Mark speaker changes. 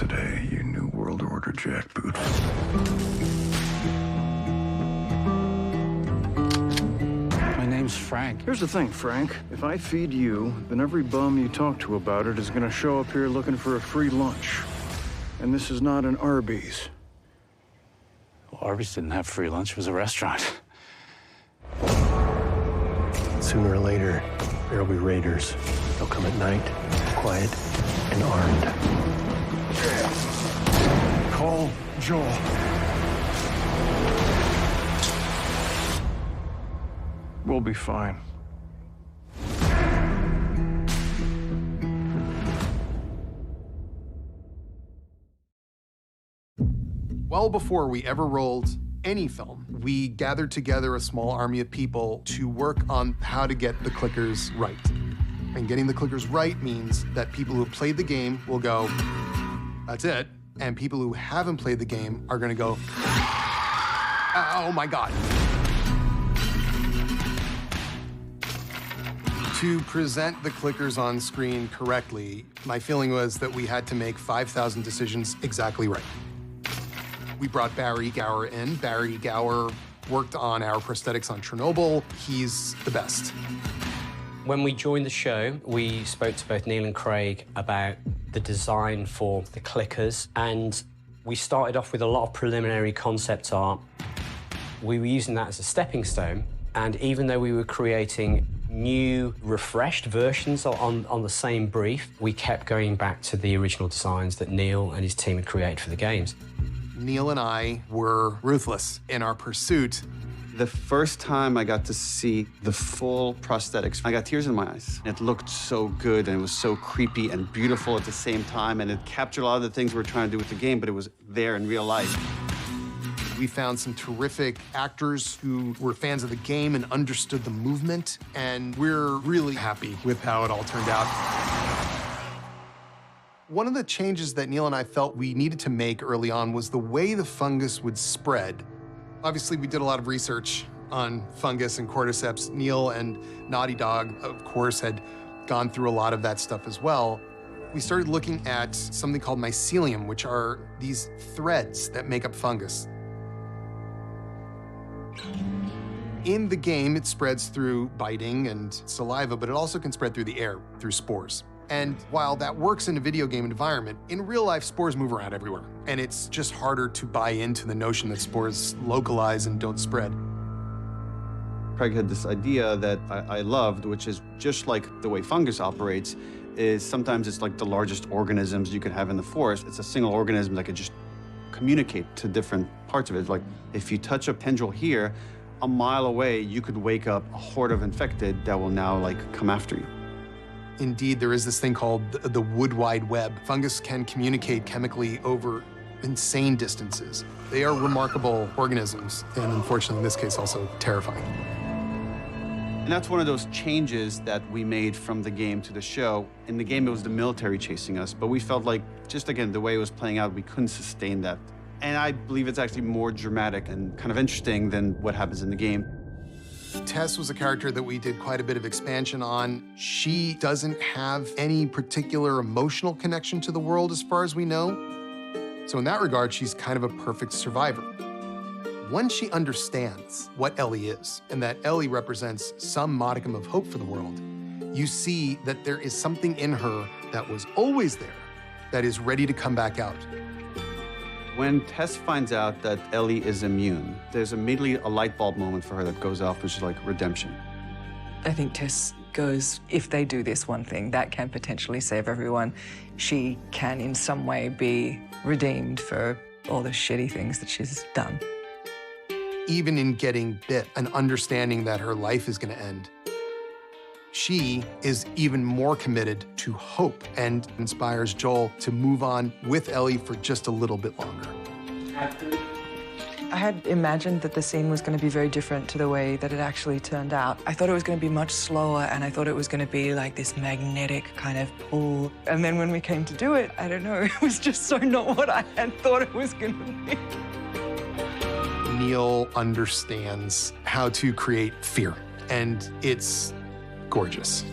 Speaker 1: today, you New World Order jackboot.
Speaker 2: My name's Frank.
Speaker 1: Here's the thing, Frank. If I feed you, then every bum you talk to about it is gonna show up here looking for a free lunch. And this is not an Arby's.
Speaker 2: Well, Arby's didn't have free lunch. It was a restaurant.
Speaker 3: Sooner or later, there'll be raiders. They'll come at night, quiet and armed.
Speaker 1: Call Joel. We'll be fine.
Speaker 4: Well before we ever rolled any film, we gathered together a small army of people to work on how to get the clickers right. And getting the clickers right means that people who have played the game will go, that's it. And people who haven't played the game are gonna go, oh my God. To present the clickers on screen correctly, my feeling was that we had to make 5,000 decisions exactly right. We brought Barry Gower in. Barry Gower worked on our prosthetics on Chernobyl. He's the best.
Speaker 5: When we joined the show, we spoke to both Neil and Craig about the design for the clickers, and we started off with a lot of preliminary concept art. We were using that as a stepping stone, and even though we were creating new, refreshed versions on the same brief, we kept going back to the original designs that Neil and his team had created for the games.
Speaker 4: Neil and I were ruthless in our pursuit.
Speaker 6: The first time I got to see the full prosthetics, I got tears in my eyes. It looked so good, and it was so creepy and beautiful at the same time, and it captured a lot of the things we were trying to do with the game, but it was there in real life.
Speaker 4: We found some terrific actors who were fans of the game and understood the movement, and we're really happy with how it all turned out. One of the changes that Neil and I felt we needed to make early on was the way the fungus would spread. Obviously, we did a lot of research on fungus and cordyceps. Neil and Naughty Dog, of course, had gone through a lot of that stuff as well. We started looking at something called mycelium, which are these threads that make up fungus. In the game, it spreads through biting and saliva, but it also can spread through the air, through spores. And while that works in a video game environment, in real life, spores move around everywhere. And it's just harder to buy into the notion that spores localize and don't spread.
Speaker 6: Craig had this idea that I loved, which is just like the way fungus operates, is sometimes it's like the largest organisms you could have in the forest. It's a single organism that could just communicate to different parts of it. Like if you touch a tendril here, a mile away, you could wake up a horde of infected that will now come after you.
Speaker 4: Indeed, there is this thing called the wood wide web. Fungus can communicate chemically over insane distances. They are remarkable organisms, and unfortunately, in this case, also terrifying.
Speaker 6: And that's one of those changes that we made from the game to the show. In the game, it was the military chasing us, but we felt like, just again, the way it was playing out, we couldn't sustain that. And I believe it's actually more dramatic and kind of interesting than what happens in the game.
Speaker 4: Tess was a character that we did quite a bit of expansion on. She doesn't have any particular emotional connection to the world as far as we know. So in that regard, she's kind of a perfect survivor. Once she understands what Ellie is, and that Ellie represents some modicum of hope for the world, you see that there is something in her that was always there that is ready to come back out.
Speaker 6: When Tess finds out that Ellie is immune, there's immediately a light bulb moment for her that goes off, which is like redemption.
Speaker 7: I think Tess goes, if they do this one thing, that can potentially save everyone. She can in some way be redeemed for all the shitty things that she's done.
Speaker 4: Even in getting bit and understanding that her life is going to end, she is even more committed to hope and inspires Joel to move on with Ellie for just a little bit longer.
Speaker 7: I had imagined that the scene was going to be very different to the way that it actually turned out. I thought it was going to be much slower, and I thought it was going to be like this magnetic kind of pull. And then when we came to do it, I don't know, it was just so not what I had thought it was going to be.
Speaker 4: Neil understands how to create fear, and it's gorgeous.